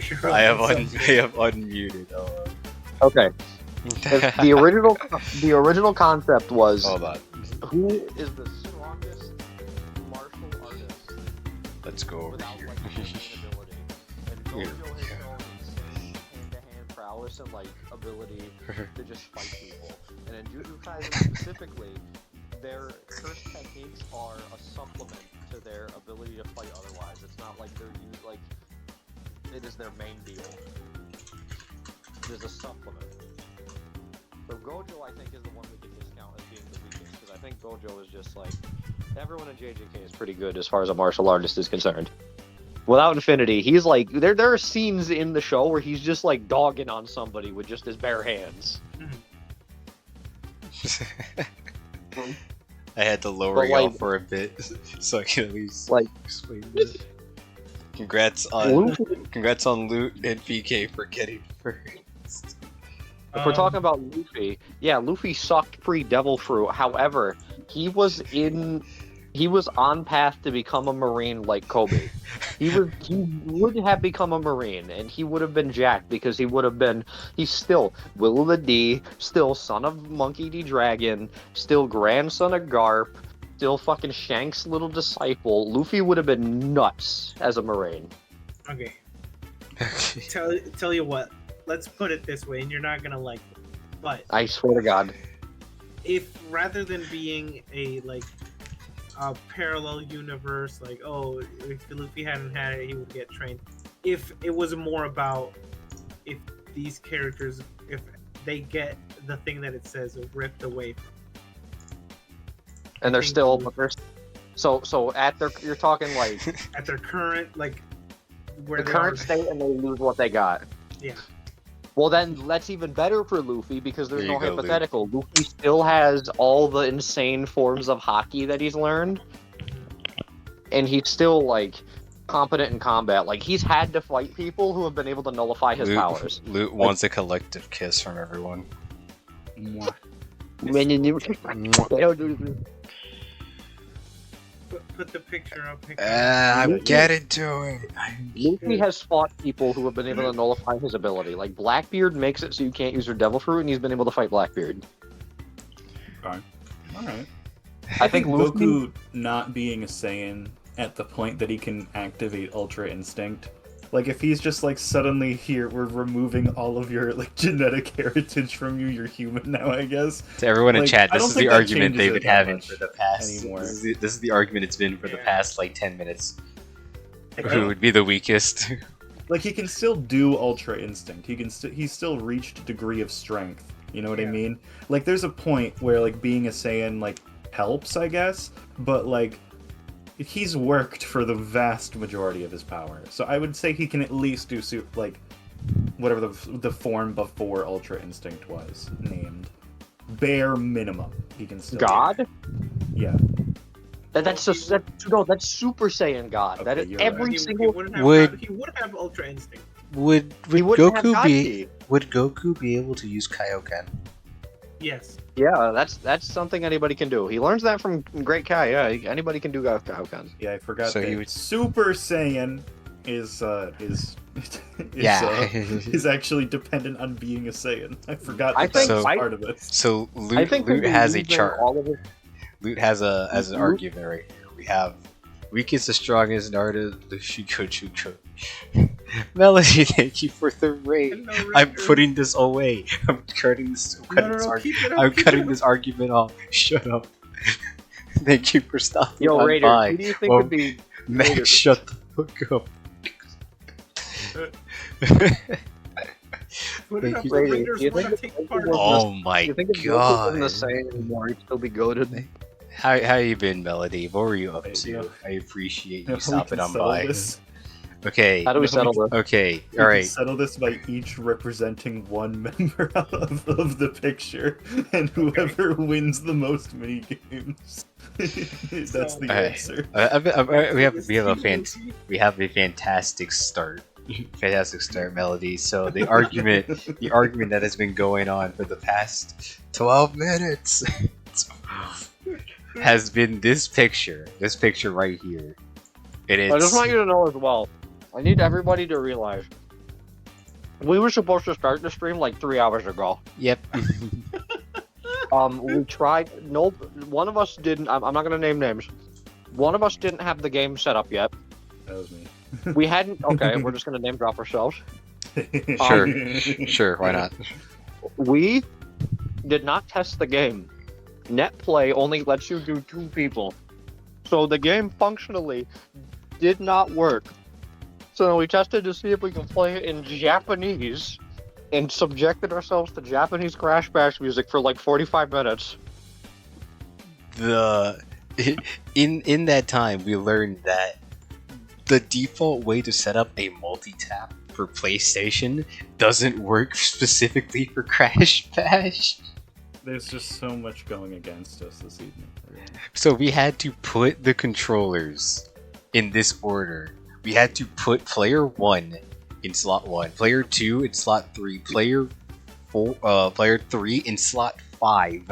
picture. I have of something. I have unmuted. Oh. Okay. If the original concept was Hold on. who is the strongest martial artist Let's go over without here. like insane ability, and Gojo Here. has shown insane hand-to-hand prowess and like ability to just fight people. And in Jujutsu Kaisen specifically, their curse techniques are a supplement to their ability to fight otherwise. It's not like it is their main deal. It is a supplement. So Gojo, I think, is the one we can discount as being the weakest, because I think Gojo is just like everyone in JJK is pretty good as far as a martial artist is concerned. Without Infinity, he's like there are scenes in the show where he's just like dogging on somebody with just his bare hands. I had to lower But, y'all like- for a bit so I can at least Like- explain this. Congrats on Loot and PK for getting first. If we're talking about Luffy, yeah, Luffy sucked pre-Devil Fruit. However, he was on path to become a Marine like Kobe. He would have become a Marine, and he would have been jacked because he's still Will of the D, still son of Monkey D. Dragon, still grandson of Garp, still fucking Shank's little disciple. Luffy would have been nuts as a Marine. Okay. Tell you what. Let's put it this way, and you're not gonna like it. But I swear to God. if rather than being a parallel universe, like, oh, if Luffy hadn't had it, he would get trained. If it was more about if these characters, if they get the thing that it says ripped away from, And they're think still, so. but they're so at their, you're talking like at their current, like, where the they current are. state, and they lose what they got. Yeah. Well, then that's even better for Luffy because there's There no you go, Luke. hypothetical. Luffy still has all the insane forms of Haki that he's learned, and he's still like competent in combat. Like he's had to fight people who have been able to nullify his powers. Loot wants a collective kiss from everyone. Put the picture up. I'm getting to it. Luffy has fought people who have been able to nullify his ability. Like Blackbeard makes it so you can't use your Devil Fruit, and he's been able to fight Blackbeard. Alright. I think Luffy. Goku not being a Saiyan at the point that he can activate Ultra Instinct. Like, if he's just like, suddenly here, we're removing all of your like genetic heritage from you, you're human now, I guess. To everyone in Like, chat, I this don't is the think that argument changes they've it been that having much for the past. anymore. This is the argument it's been for the Yeah. past like 10 minutes. Like, Who would be the weakest? Like, he can still do Ultra Instinct. He's still reached a degree of strength. You know what I Yeah. mean? Like, there's a point where like being a Saiyan like helps, I guess, but like he's worked for the vast majority of his power. So I would say he can at least do like whatever the form before Ultra Instinct was named. Bare minimum, he can still. God? Yeah. That's Super Saiyan God. Okay, that is you're every He single. would have Ultra Instinct. Would He wouldn't have Would Goku be able to use Kaioken? Yes. Yeah, that's something anybody can do. He learns that from Great Kai. Yeah, anybody can do Kaioken. Yeah, I forgot So that he would- Super Saiyan is Yeah. is actually dependent on being a Saiyan. I forgot I that think- that was I- part of it. So I think Loot has a using chart. all of his- Loot has an Loot- argument right here. We have weakest to strongest Naruto, the Shikochuko. Melody, thank you for the raid. Hello, I'm Raptor. putting this away. I'm cutting this. Keep it up, I'm keep cutting it up. this argument off. Shut up. Thank you for stopping. Yo, on Raider, by. who do you think Well, would be? Max, Raider. shut the fuck up. Put Thank it up. you. The Raider, Raiders do you wanna think take it's part. possible- Oh my You think if Goku god. wasn't the same anymore, he'd still be goaded? How you been, Melody? What were you up Hey, to? yo. I appreciate We you stopping can on settle by. this. Okay. How do we No, settle this? Okay. We All can right. settle this by each representing one member of the picture, and whoever wins the most mini games. That's the Okay. answer. We have a fantastic start. Fantastic start, Melody. So the argument that has been going on for the past 12 minutes has been this picture right here. And it's I just want you to know as well. I need everybody to realize We were supposed to start the stream like 3 hours ago. Yep. We tried. Nope. One of us didn't. I'm not gonna name names. One of us didn't have the game set up yet. That was me. We hadn't. Okay, we're just gonna name drop ourselves. Sure, why not? We did not test the game. NetPlay only lets you do 2 people, so the game functionally did not work. So we tested to see if we can play it in Japanese, and subjected ourselves to Japanese Crash Bash music for like 45 minutes. In that time, we learned that the default way to set up a multi-tap for PlayStation doesn't work specifically for Crash Bash. There's just so much going against us this evening. So we had to put the controllers in this order. We had to put player 1 in slot 1, player 2 in slot 3, player 3 in slot 5,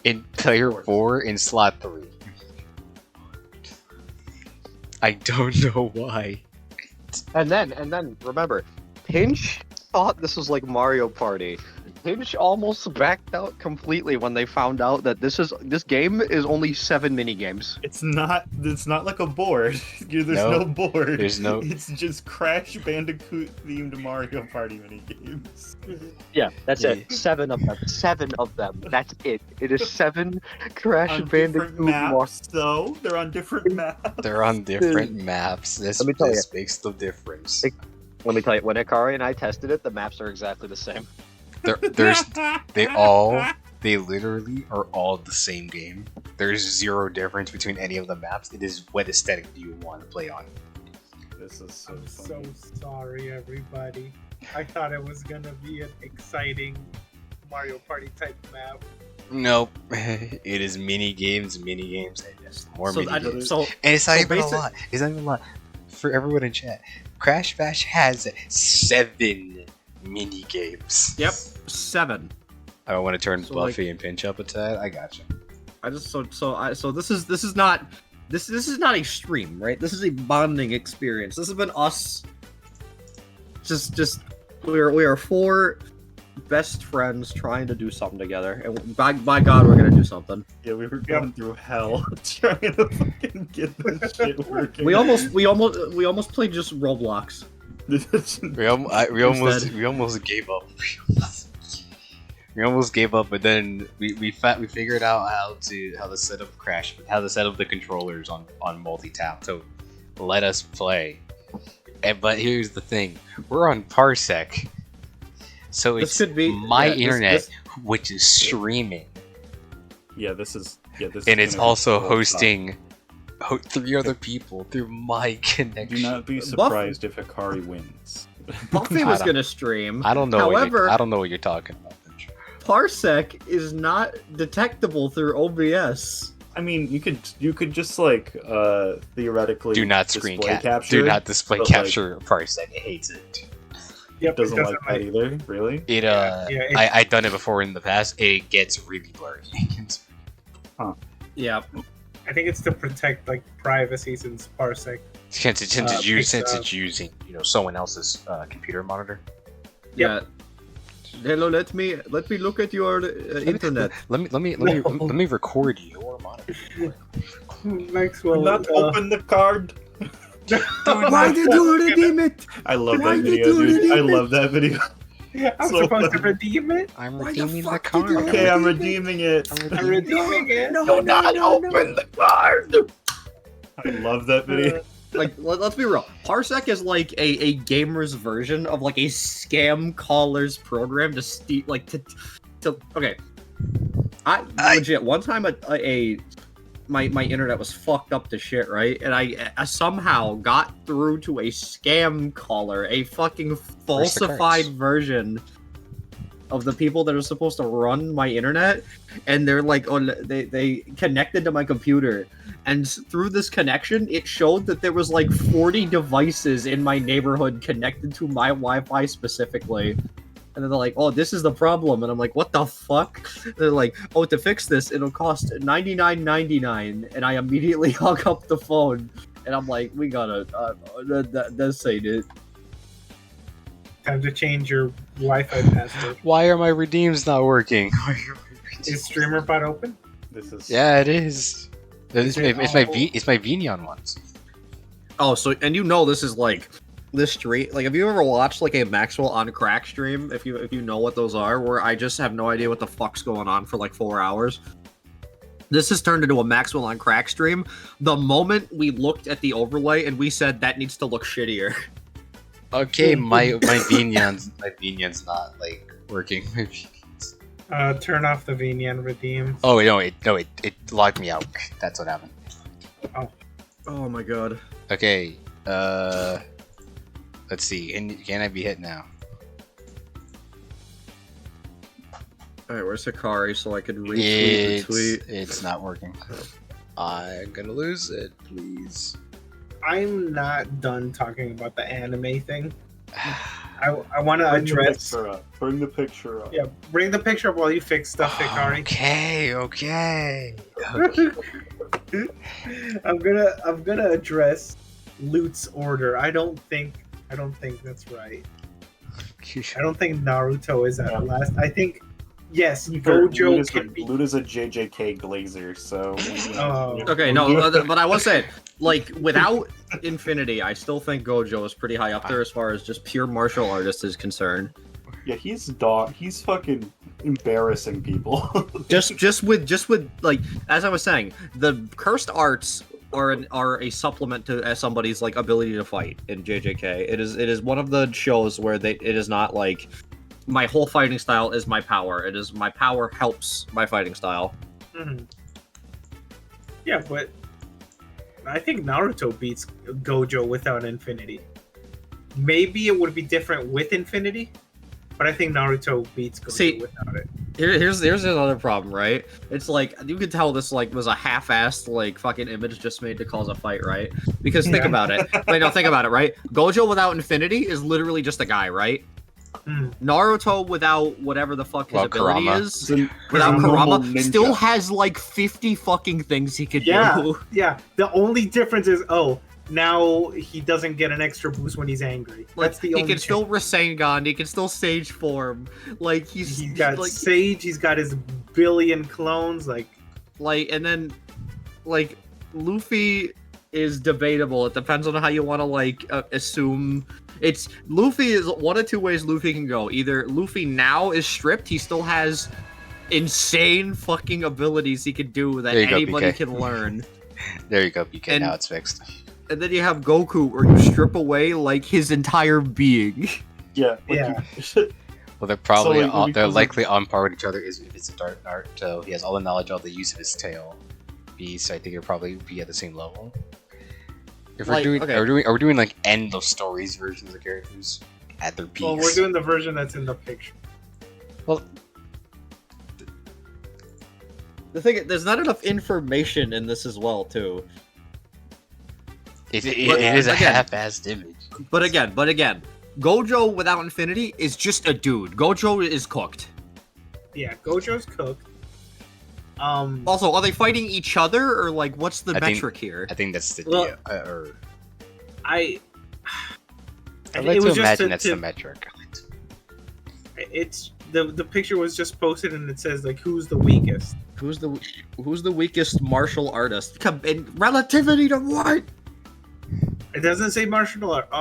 and player 4 in slot 3. I don't know why. And then remember, Pinch thought this was like Mario Party. Pinch almost backed out completely when they found out that this game is only 7 mini games. It's not like a board. There's No, no board. there's no- It's just Crash Bandicoot themed Mario Party mini games. Yeah, that's Yeah. it. 7 of them. 7 of them. That's it. It is 7 Crash On Bandicoot different maps, though. They're on different maps. They're on different maps. This Let me tell makes the difference. Let me tell you, when Akari and I tested it, the maps are exactly the same. They literally are all the same game. There's zero difference between any of the maps. It is what aesthetic do you want to play on. This is so I'm so funny. sorry, everybody. I thought it was gonna be an exciting Mario Party type map. Nope. It is mini games, and just more So, mini games. so And it's not so even a basic- lot. It's not even a lot. For everyone in chat, Crash Bash has 7 mini games. yep, 7. I don't want to turn So, Buffy and Pinch up a tad. I gotcha. I just so this is not a stream, right? This is a bonding experience. This has been us. Just we are 4 best friends trying to do something together, and by God, we're gonna do something. Yeah, we were going through hell trying to fucking get this shit working. We almost played just Roblox. We almost gave up. We almost gave up, but then we figured out how to set up the controllers on multi-tap to let us play. But here's the thing: we're on Parsec, so This it's could be- my yeah, this- internet, this- which is streaming, this is and it's gonna be also full hosting 3 other people through my time. connection. Do not be surprised if Akari wins. Buffy I was don't- gonna stream. I don't know. However, I don't know what you're talking about. Parsec is not detectable through OBS. I mean, you could just like theoretically Do not screen display capture. Do not display but, like- capture Parsec. It hates it. Yep, Doesn't like that either. Really? It I done it before in the past. It gets really blurry. Yeah, I think it's to protect like privacy since Parsec. since it's picks up. using someone else's computer monitor. yeah. Hello, let me look at your internet. Let me record your monitor. Maxwell, Not open the card. Why did you redeem it? I love Why that did video, you dude. redeem I it? love that video. I'm So supposed to funny. redeem it. I'm Why the redeeming the fuck did card. you Okay, I'm redeem redeeming it. I'm redeeming it. No, Do not no, open the card. I love that video. Like, let's be real. Parsec is like a gamer's version of like a scam caller's program to steal, like to. Okay, I legit one time my internet was fucked up to shit, right? And I somehow got through to a scam caller, a fucking falsified version of the people that are supposed to run my internet, and they're like, oh, they connected to my computer, and through this connection, it showed that there was like 40 devices in my neighborhood connected to my Wi-Fi specifically. And then they're like, oh, this is the problem. And I'm like, what the fuck? They're like, oh, to fix this, it'll cost $99.99. And I immediately hung up the phone. And I'm like, we gotta, that's ain't it. Time to change your Wi-Fi password. Why are my redeems not working? Is StreamerBot open? This is Yeah, it is. It's it my all- it's my Vignon ones. Oh, so and this is like this stream. Like, have you ever watched like a Maxwell on Crack stream? If you know what those are, where I just have no idea what the fuck's going on for like 4 hours. This has turned into a Maxwell on Crack stream. The moment we looked at the overlay and we said that needs to look shittier. Okay, my Vignon's not like working. Turn off the VNN redeem. Oh it logged me out. That's what happened. Oh my god. Okay, let's see. Can I be hit now? Alright, where's Hikari so I could retweet the tweet? It's not working. I'm gonna lose it, please. I'm not done talking about the anime thing. I want to address. Bring the picture up. Yeah, bring the picture up while you fix stuff, Hikari. Okay. I'm gonna address Loot's order. I don't think that's right. I don't think Naruto is at last. I think yes, Gojo can be. Loot is a JJK Glazer, so. Oh. Okay, no, but I was saying, like, without Infinity, I still think Gojo is pretty high up there as far as just pure martial artist is concerned. Yeah, he's fucking embarrassing people. just with like, as I was saying, the cursed arts are a supplement to somebody's like ability to fight in JJK. It is one of the shows where it is not like my whole fighting style is my power. It is my power helps my fighting style. Mhm. Yeah, but I think Naruto beats Gojo without Infinity. Maybe it would be different with Infinity, but I think Naruto beats Gojo See, without it. Here's another problem, right? It's like you could tell this like was a half-assed like fucking image just made to cause a fight, right? Because think Yeah. about it. Wait, no, think about it, right? Gojo without Infinity is literally just a guy, right? Mm. Naruto without whatever the fuck his Well, ability Kurama. is, without a normal Kurama, ninja. still has like 50 fucking things he could Yeah. do. Yeah, the only difference is now he doesn't get an extra boost when he's angry. Like That's the he only can still Rasengan, he can still Sage form. Like he's got like Sage, he's got his billion clones, like and then like Luffy is debatable. It depends on how you want to like assume. It's Luffy is one of two ways Luffy can go. Either Luffy now is stripped, he still has insane fucking abilities he could do that There you go, anybody PK. can learn. There you go, BK. And- Now it's fixed. And then you have Goku where you strip away like his entire being. Yeah. Yeah. Well, they're probably So, like, they're because likely on par with each other. Is if it's a Dark Naruto, he has all the knowledge, all the use of his tail. Beast, I think he'll probably be at the same level. If we're Like, doing, okay. are we doing like end of stories versions of characters at their peaks? well, we're doing the version that's in the picture. Well, The thing, there's not enough information in this as well, too. it But, is a again- half-assed image. But again, Gojo without Infinity is just a dude. Gojo is cooked. Yeah, Gojo's cooked. Also, are they fighting each other or like what's the I think- metric here? I think that's the Well, or I like it to was just imagine that's to- the metric. it's the picture was just posted and it says like who's the weakest. Who's the weakest martial artist? In relativity to what? It doesn't say martial artist.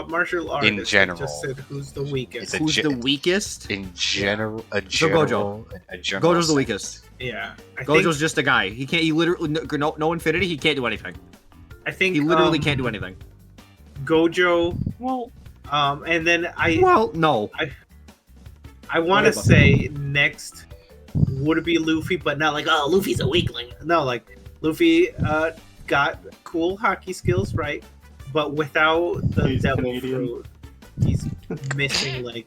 It general. just said who's the weakest. It's a Who's the weakest? In general, So Gojo. a general Gojo's the sense. weakest. Yeah, Gojo's just a guy. He can't. He literally no Infinity. He can't do anything. I think He literally can't do anything. Gojo. Well, And then Well, no. I want to Go ahead, say next would be Luffy, but not like Luffy's a weakling. No, like Luffy got cool hockey skills, right? But without the He's devil Canadian. fruit, he's missing like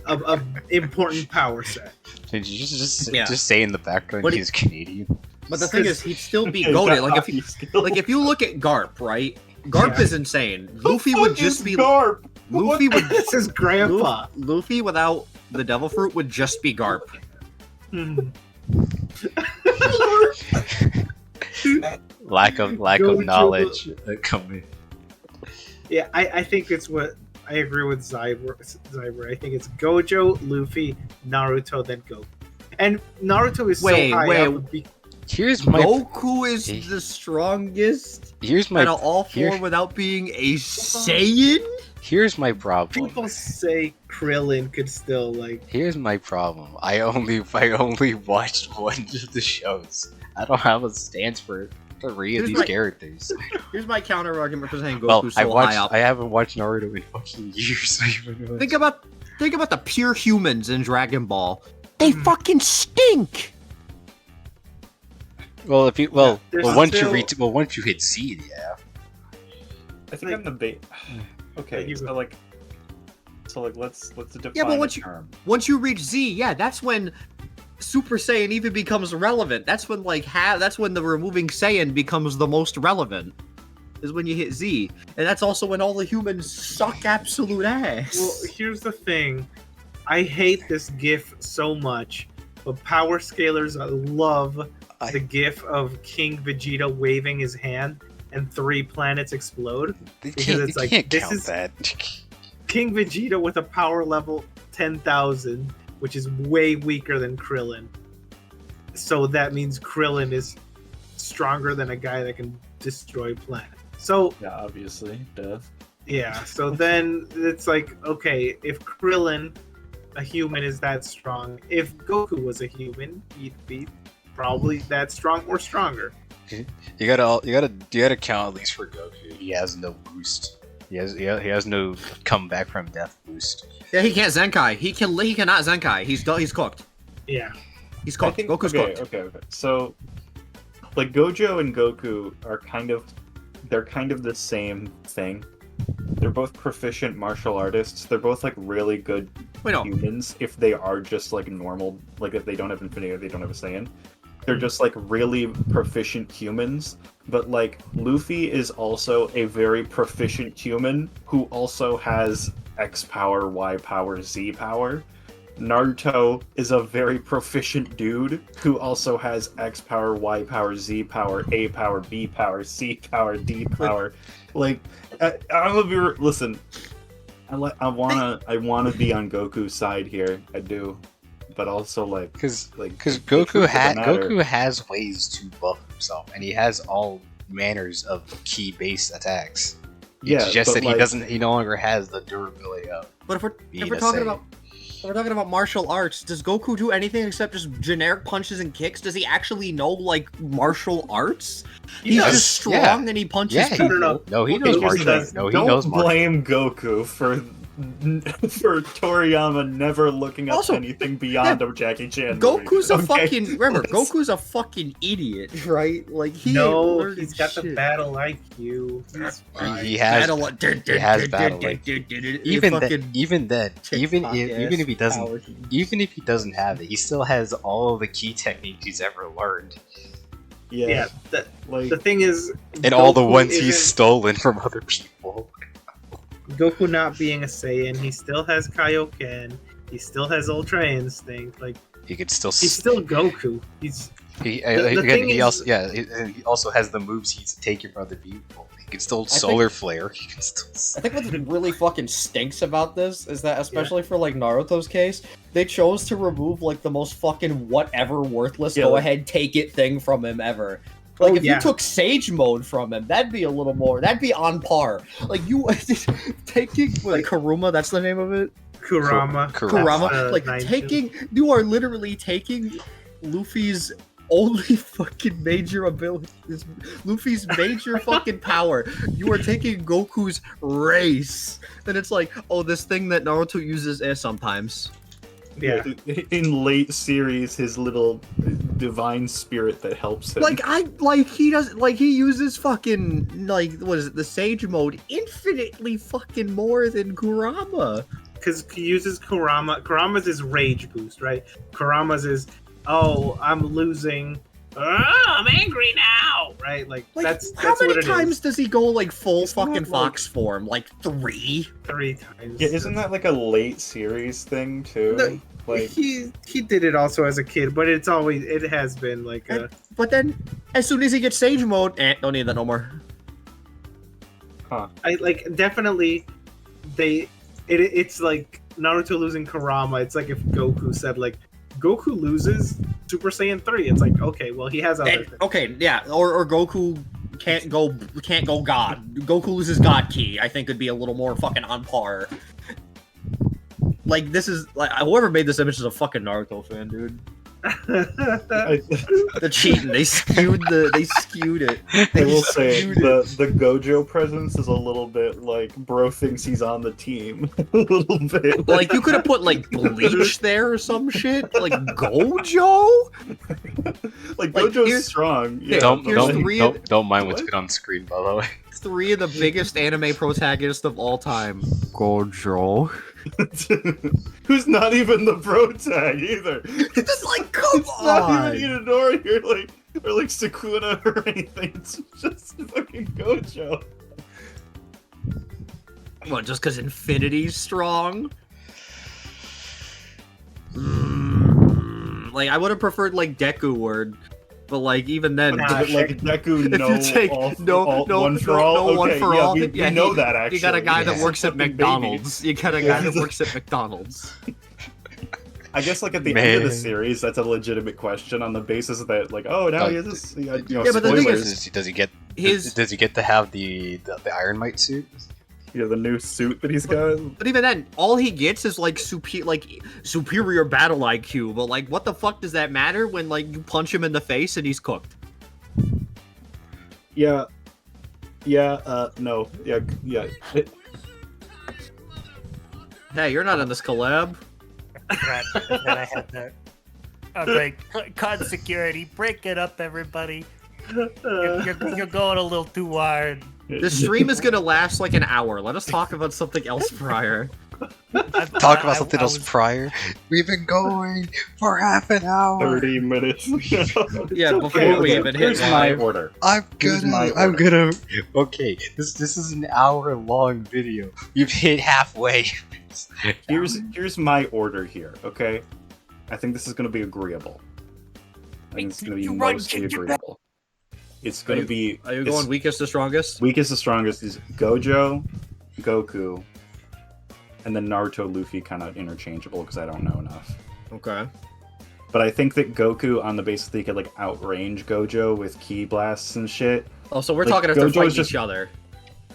a important power set. Did you just Yeah. say in the background What do he's Canadian? But the thing is, he'd still be he's goaded. got Like hockey skills. if you look at Garp, right? Garp Yeah. is insane. Who Luffy the would fuck just is be Garp. Luffy would This is Grandpa. Luffy without the devil fruit would just be Garp. Hmm. Lack of Gojo- knowledge. Coming. Yeah, I think it's what I agree with Zyber. I think it's Gojo, Luffy, Naruto, then Goku. And Naruto is Wait, so high wait. up. Here's my Goku is the strongest here's my out of all four here- without being a Saiyan? here's my problem. People say Krillin could still like. Here's my problem. I only watched one of the shows. I don't have a stance for 3 of Here's these my- characters. Here's my counter argument for saying Goku's Well, so high up. I haven't watched Naruto in fucking years. Think about the pure humans in Dragon Ball. They fucking stink. Well, if you there's once you hit Z, yeah. I think I'm the bait. Okay, you so go. like, let's define Yeah, but a once you- term. Once you reach Z, yeah, that's when Super Saiyan even becomes relevant. That's when that's when the removing Saiyan becomes the most relevant. Is when you hit Z, and that's also when all the humans suck absolute ass. Well, here's the thing. I hate this GIF so much, but power scalers love the GIF of King Vegeta waving his hand and 3 planets explode. Because it's like, can't this count is- that. King Vegeta with a power level 10,000, which is way weaker than Krillin. So that means Krillin is stronger than a guy that can destroy planets. So Yeah, obviously, death. yeah, so then it's like, okay, if Krillin, a human, is that strong, if Goku was a human, he'd be probably that strong or stronger. You gotta count at least for Goku. He has no boost. He has no come back from death boost. Yeah, he can't Zenkai. He cannot Zenkai. He's done. He's cooked. Yeah. He's I cooked. think, Goku's okay, cooked. okay. So, like Gojo and Goku are they're kind of the same thing. They're both proficient martial artists. They're both like really good Wait, no. humans if they are just like normal, like if they don't have infinity or they don't have a Saiyan. They're just like really proficient humans. But like Luffy is also a very proficient human who also has X power, Y power, Z power. Naruto is a very proficient dude who also has X power, Y power, Z power, A power, B power, C power, D power. Like, I'm gonna be listen. I wanna be on Goku's side here. I do, but also like Because the Goku truth of the matter- Goku has ways to buff himself, and he has all manners of key base attacks. Yeah, It's just but, that like, he no longer has the durability of. But if Being we're a talking Saiyan. about martial arts, does Goku do anything except just generic punches and kicks? Does he actually know like martial arts? He's does, just strong yeah. and he punches Yeah, people. No. No, he Okay, knows he martial. does. No, he Don't knows martial. blame Goku for Toriyama never looking up Also, anything beyond a Jackie Chan. Goku's a movie, okay? fucking remember. Goku's a fucking idiot, right? Like he ain't No, learning he's got the shit. battle IQ. He's fine. He has Battle, he has battle, like, even fucking then, even TikTok if he doesn't, power. even if he doesn't have it, he still has all of the key techniques he's ever learned, Yeah, like the thing is, and all the Goku ones he's isn't- stolen from other people. Goku not being a Saiyan, he still has Kaioken. He still has Ultra Instinct. Like He could still. he's still Goku. He's He, the again, thing he is- also he also has the moves he's taken from other people. He can still think- solar flare. He can still. I think what really fucking stinks about this is that, especially for like Naruto's case, they chose to remove like the most fucking whatever worthless Yeah, go like- ahead take it thing from him ever. Like Oh, if yeah. you took Sage Mode from him, that'd be a little more. That'd be on par. Like you taking like Karuma, that's the name of it. Kurama. Kurama. Kurama, like Nine taking. You are literally taking Luffy's only fucking major ability, Luffy's major fucking power. You are taking Goku's race, and it's like, oh, this thing that Naruto uses sometimes. Yeah. in late series, his little divine spirit that helps him. He uses fucking like what is it, the Sage Mode infinitely fucking more than Kurama. Because he uses Kurama. Kurama's his rage boost, right? Kurama's is, oh, I'm losing. I'm angry now, right? Like, Like that's how what many it times is. does he go like full It's not fucking like- fox form? Like 3? 3 times. yeah, isn't that like a late series thing too? No, Like, he did it also as a kid, but it has been like a But then, as soon as he gets Sage Mode, don't need that no more. I like definitely they it's like Naruto losing Kurama. It's like if Goku said like Goku loses Super Saiyan 3. It's like, okay, well he has other things. Okay, yeah, or Goku can't go God. Goku loses God Ki. I think would be a little more fucking on par. Like this is like whoever made this image is a fucking Naruto fan, dude. The cheating, they skewed it. I will say the Gojo presence is a little bit like bro thinks he's on the team a little bit. Like you could have put like Bleach there or some shit. Like Gojo. Like Like, Gojo's here's- strong. Yeah, don't here's three of- don't mind what's What? good on screen, by the way. 3 of the biggest anime protagonists of all time. Gojo. Who's not even the bro tag either. It's like, come It's not on. even Itadori or like Sukuna or anything. It's just fucking Gojo. What, just because Infinity's strong? Like, I would have preferred, like, Deku Word. But, like, even then... Nah, But like Deku, If no, you take one for all. one Okay, for yeah, all, we yeah, know he- that actually. You got a guy that Yeah. works at Fucking baby. McDonald's. You got a Yeah, guy that he's a- works at McDonald's. I guess like at the end of the Man. series, that's a legitimate question on the basis that like, oh, now he has this. You know, Yeah, but the thing spoilers. Does he get His... does he get to have the Iron Might suit? You know, the new suit that he's got. But even then, all he gets is like superior battle IQ. But like, what the fuck does that matter when like you punch him in the face and he's cooked? Yeah. No. Yeah. Hey, you're not in this collab. Then I had to. I'm like, COD security, break it up, everybody. You're going a little too hard. This stream is gonna last like an hour. Let us talk about something else prior. Talk about something else prior. We've been going for half an hour. 30 minutes. Yeah, before we even hit Here's my live. order. I'm gonna. Okay, this is an hour long video. You've hit halfway. Here's my order here. Okay, I think this is gonna be agreeable. I think it's gonna be You run, mostly Ginger. agreeable. It's gonna be. Are you it's- going weakest to strongest? Weakest to strongest is Gojo, Goku, and then Naruto, Luffy, kind of interchangeable because I don't know enough. Okay. But I think that Goku, on the basis that he could like outrange Gojo with ki blasts and shit. Oh, so we're Like, talking if they're Gojo's fighting just- each other.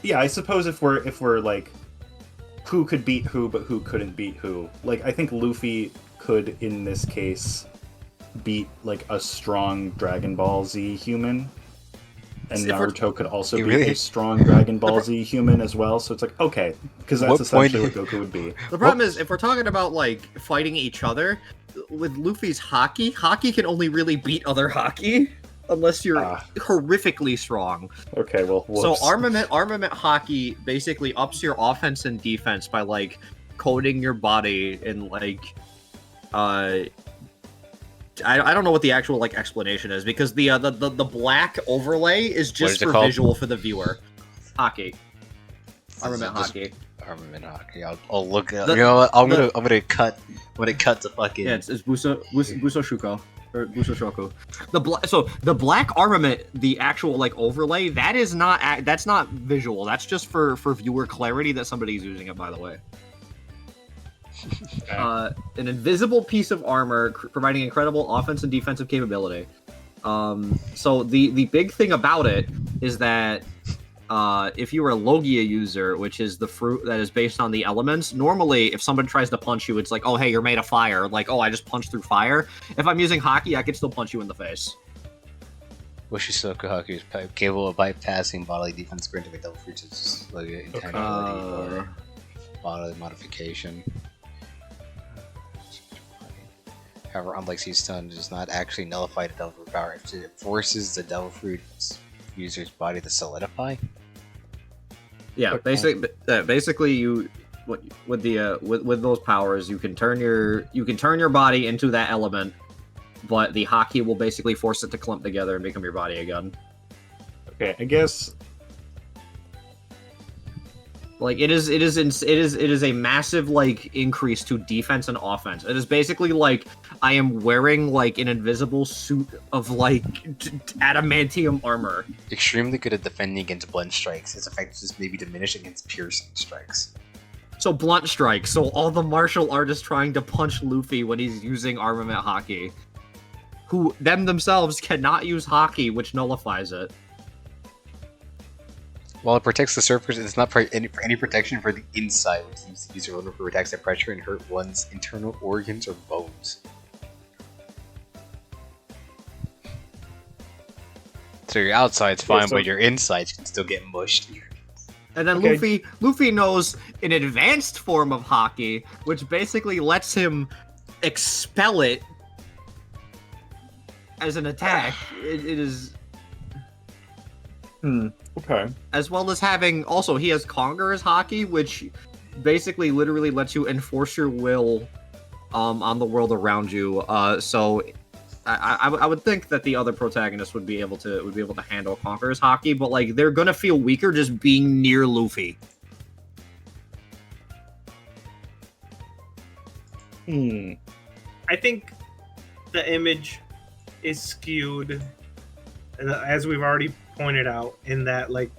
Yeah, I suppose if we're like, who could beat who, but who couldn't beat who. Like I think Luffy could, in this case, beat like a strong Dragon Ball Z human. And If we're- Naruto could also You be really- a strong Dragon Ball Z human as well. So it's like, okay, because that's What point- essentially what Goku would be. The problem is, if we're talking about like fighting each other, with Luffy's Haki can only really beat other Haki unless you're Ah. horrifically strong. Okay, well, So whoops. armament Haki basically ups your offense and defense by like coating your body in like I don't know what the actual like explanation is because the black overlay is What just is it for called? visual for the viewer. Haki. Armament Just- Haki. Armament hockey. I'll look at. The- You know what? I'm the- gonna cut when it cuts to fucking. Yeah, it's Buso Shuko or Buso Shoku. The black armament, the actual like overlay, that's not visual. That's just for viewer clarity that somebody's using it. By the way, an invisible piece of armor providing incredible offense and defensive capability. So the big thing about it is that if you were a Logia user, which is the fruit that is based on the elements, normally if someone tries to punch you, it's like, oh, hey, you're made of fire. Like, oh, I just punched through fire. If I'm using Haki, I can still punch you in the face. Wushisoku hockey is capable of bypassing bodily defense granted by double features like intangibility or bodily modification. However, unlike Sea Stun, it does not actually nullify the Devil Fruit power. It forces the Devil Fruit's user's body to solidify. Yeah, basically you with those powers, you can turn your body into that element, but the Haki will basically force it to clump together and become your body again. Okay, I guess Like it is a massive like increase to defense and offense. It is basically like I am wearing like an invisible suit of like adamantium armor. Extremely good at defending against blunt strikes. Its effectiveness may be diminished against piercing strikes. So blunt strike. So all the martial artists trying to punch Luffy when he's using armament hockey, who themselves cannot use hockey, which nullifies it. While it protects the surface, it's not for any protection for the inside, which seems to use a vulnerable attacks that pressure and hurt one's internal organs or bones. So your outside's fine, but your insides can still get mushed. And then Okay. Luffy knows an advanced form of hockey, which basically lets him expel it as an attack. It is, Okay. as well as having, also he has Conqueror's hockey, which basically literally lets you enforce your will on the world around you. So I would think that the other protagonists would be able to handle Conqueror's hockey, but like they're gonna feel weaker just being near Luffy. I think the image is skewed, as we've already pointed out, in that like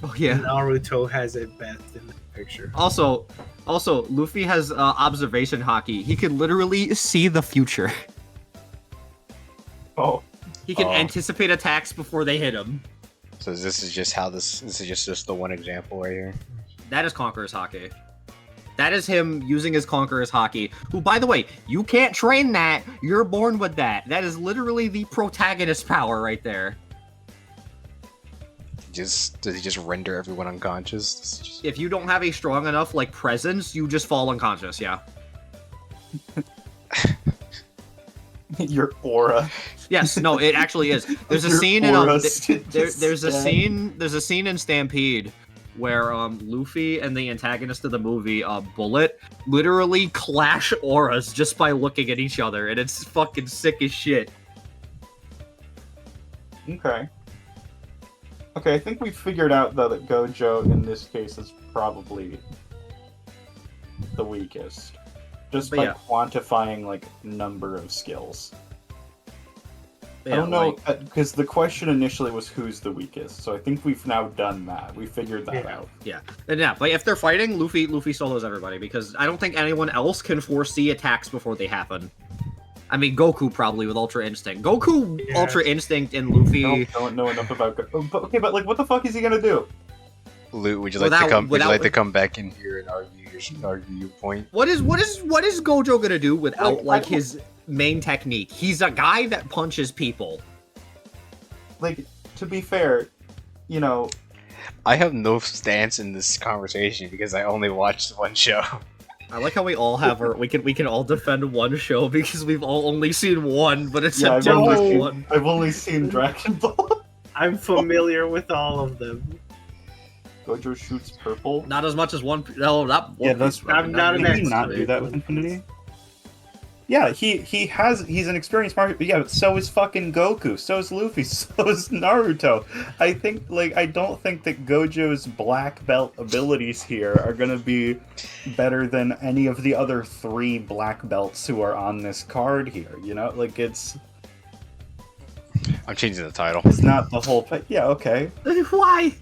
Oh yeah. Naruto has it best in the picture. Also, Luffy has observation hockey. He can literally see the future. Oh. He can Oh. anticipate attacks before they hit him. So this is just how this is just the one example right here. That is Conqueror's hockey. That is him using his Conqueror's hockey. Who, by the way, you can't train that. You're born with that. That is literally the protagonist power right there. Does he just render everyone unconscious? This is just- If you don't have a strong enough like presence, you just fall unconscious. Yeah. Your aura. Yes. No. It actually is. There's a Your scene in aura there's a just- scene. There's a scene in Stampede where Luffy and the antagonist of the movie, Bullet, literally clash auras just by looking at each other, and it's fucking sick as shit. Okay. Okay, I think we figured out though that Gojo in this case is probably the weakest. Just But by yeah. quantifying like number of skills. Yeah, I don't know, like- because the question initially was who's the weakest, so I think we've now done that. We figured that Yeah. out. And yeah, but if they're fighting, Luffy solos everybody because I don't think anyone else can foresee attacks before they happen. I mean, Goku probably with Ultra Instinct. Goku, Yeah. Ultra Instinct, and Luffy. Nope, don't know enough about okay, but like, what the fuck is he gonna do? Luke, would you Without- like to come? Would you without- like to come back in here and argue your point? What is Gojo gonna do without Like, his main technique? He's a guy that punches people. Like, to be fair, you know, I have no stance in this conversation because I only watched one show. I like how we all have our we can all defend one show because we've all only seen one, but it's yeah, a different one. I've only seen Dragon Ball. I'm familiar with all of them. Gojo shoots purple. Not as much as one. No, not one. Yeah, that's- Piece, I'm not an Did he expert. not do that with Infinity? Yeah, he's an experienced market, but yeah, so is fucking Goku, so is Luffy, so is Naruto. I don't think that Gojo's black belt abilities here are gonna be better than any of the other 3 black belts who are on this card here, you know? Like, it's I'm changing the title. not the whole yeah, okay. Why?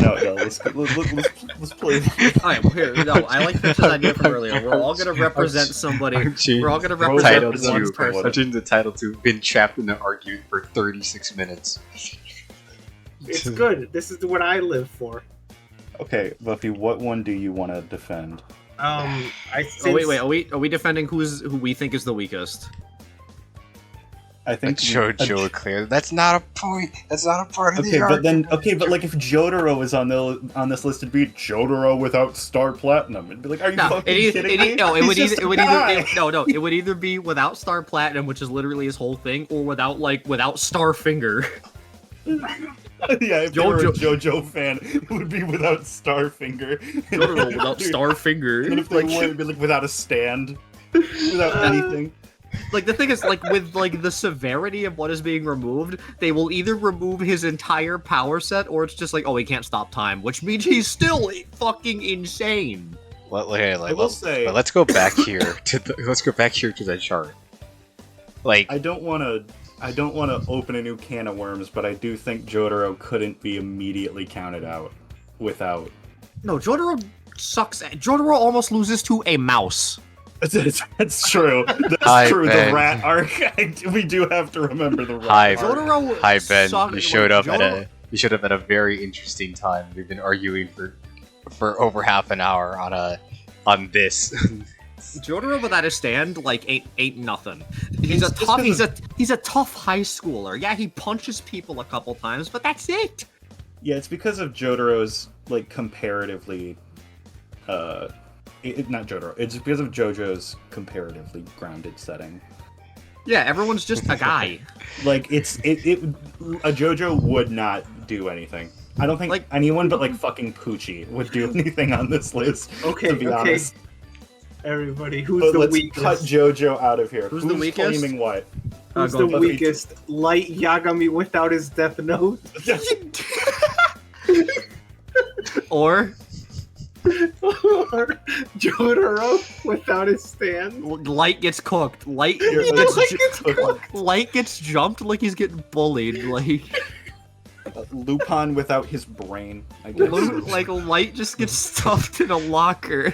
No, let's play. Alright, well here, no, I like Fitch's idea from earlier. We're all gonna represent somebody. I'm changing We're all gonna the represent title one to. person. I'm changing the title to "Been Trapped in an Argument for 36 Minutes." It's good. This is what I live for. Okay, Buffy, what one do you want to defend? I Oh wait, are we defending who we think is the weakest? I think Jojo clear. That's not a point. That's not a part of Okay, the but argument. but like if Jotaro is on this list, it'd be Jotaro without Star Platinum. It'd be like, are you No, fucking kidding me? it would He's either just it a would guy. either it would either be without Star Platinum, which is literally his whole thing, or without Star Finger. Yeah, if you were a JoJo fan, it would be without Starfinger. Jotaro without Star Finger. And if they Like, would, it'd be like without a stand, without anything. like the thing is, like with like the severity of what is being removed, they will either remove his entire power set, or it's just like, oh, he can't stop time, which means he's still fucking insane. I will say, But let's go back here to the chart. Like, I don't want to open a new can of worms, but I do think Jotaro couldn't be immediately counted out without. No, Jotaro sucks. Jotaro almost loses to a mouse. That's true. That's Hi, true. Ben. The rat arc. We do have to remember the rat Hi, arc. Jotaro. Hi Ben, sucked- you showed up at Jotaro- a very interesting time. We've been arguing for over half an hour on this. Jotaro without a stand like ain't nothing. He's It's a just tough 'cause he's a tough high schooler. Yeah, he punches people a couple times, but that's it. Yeah, it's because of Jotaro's like comparatively, not Jotaro. It's because of JoJo's comparatively grounded setting. Yeah, everyone's just a guy. Like a JoJo would not do anything. I don't think Like- anyone but like fucking Poochie would do anything on this list. Okay, to be okay. honest. Everybody, who's But the let's weakest? cut JoJo out of here. Who's the weakest? Claiming what? Who's Go the Goku. weakest? Light Yagami without his Death Note, Or or Jotaro without his stand? Light gets cooked. Light You're- gets Light gets cooked. Light gets jumped like he's getting bullied. Like Lupin without his brain. I guess. like Light just gets stuffed in a locker.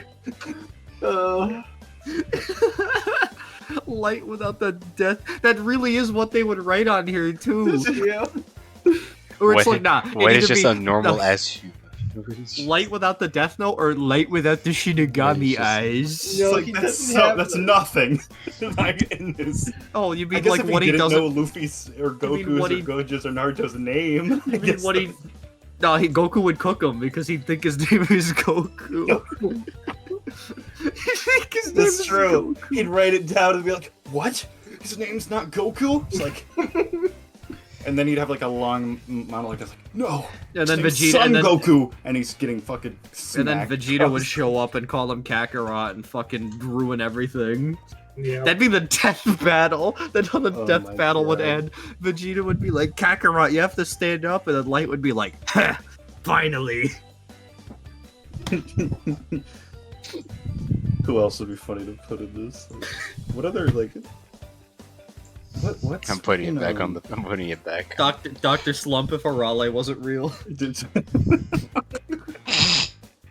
Light without the death. That really is what they would write on here too. Yeah. Or it's What- like nah. What it is either just be- a normal no, ass human? What is- Light without the death note or light without the Shinigami It's just- eyes. It's No, like, he that's doesn't have that's them. nothing. Like in this. Oh, you I mean guess like if what he he didn't doesn't? know Luffy's or mean Goku's what or he- Gojo's or Naruto's name. I You mean guess what he? No, Goku would cook him because he'd think his name is Goku. He'd think his name That's is true. Goku. He'd write it down and be like, "What? His name's not Goku?" It's like, and then he'd have like a long monologue that's like, "No, And then his name's Vegeta, Son and then Goku," and he's getting fucking. and then smacked Vegeta across would the- show up and call him Kakarot and fucking ruin everything. Yeah. That'd be the death battle. Then how the Oh death my battle would God. end. Vegeta would be like, Kakarot, you have to stand up, and then Light would be like, ha, finally. Who else would be funny to put in this? What other like? What's? I'm putting you it back know, on the. I'm putting it back. Dr. Slump if Arale wasn't real.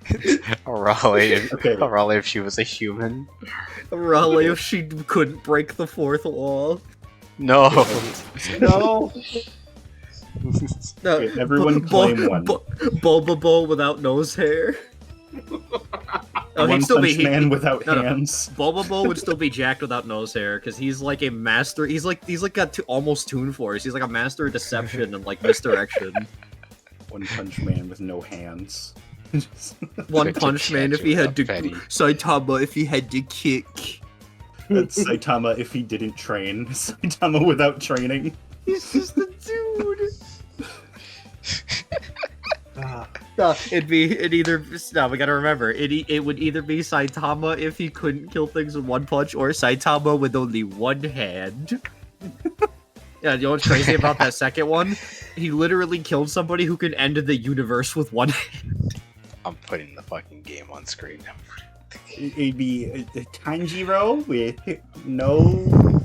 Okay. Arale, if she was a human. Arale if she couldn't break the fourth wall. No. No. No, Okay, everyone claim one. Bobobo without nose hair. Oh, One he'd still Punch be Man without no. hands. Bobobo would still be jacked without nose hair because he's like a master. He's like got almost Toon Force. He's like a master of deception and like misdirection. One Punch Man with no hands. One Such a Punch Man if he had to petty. Saitama if he had to kick. That's Saitama if he didn't train. Saitama without training. He's just a dude. Ah, No, we gotta remember it would either be Saitama if he couldn't kill things with one punch, or Saitama with only one hand. Yeah, you know what's crazy about that second one? He literally killed somebody who could end the universe with one hand. I'm putting the fucking game on screen. It'd be Tanjiro with no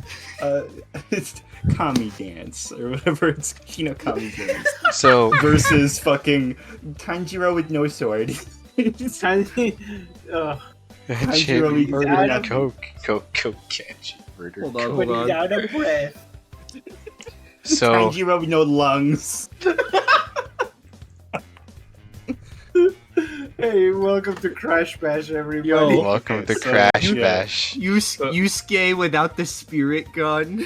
it's Kami dance or whatever it's Kami dance So versus fucking Tanjiro with no sword. tiny. Tanjiro Jimmy with out murdered of- Coke catch. Murdered Hold on, Coke. But hold he's on. out of breath. So Tanjiro with no lungs. Hey, welcome to Crash Bash, everybody. Yo. welcome to So, Crash yeah. Bash. Yusuke without the spirit gun.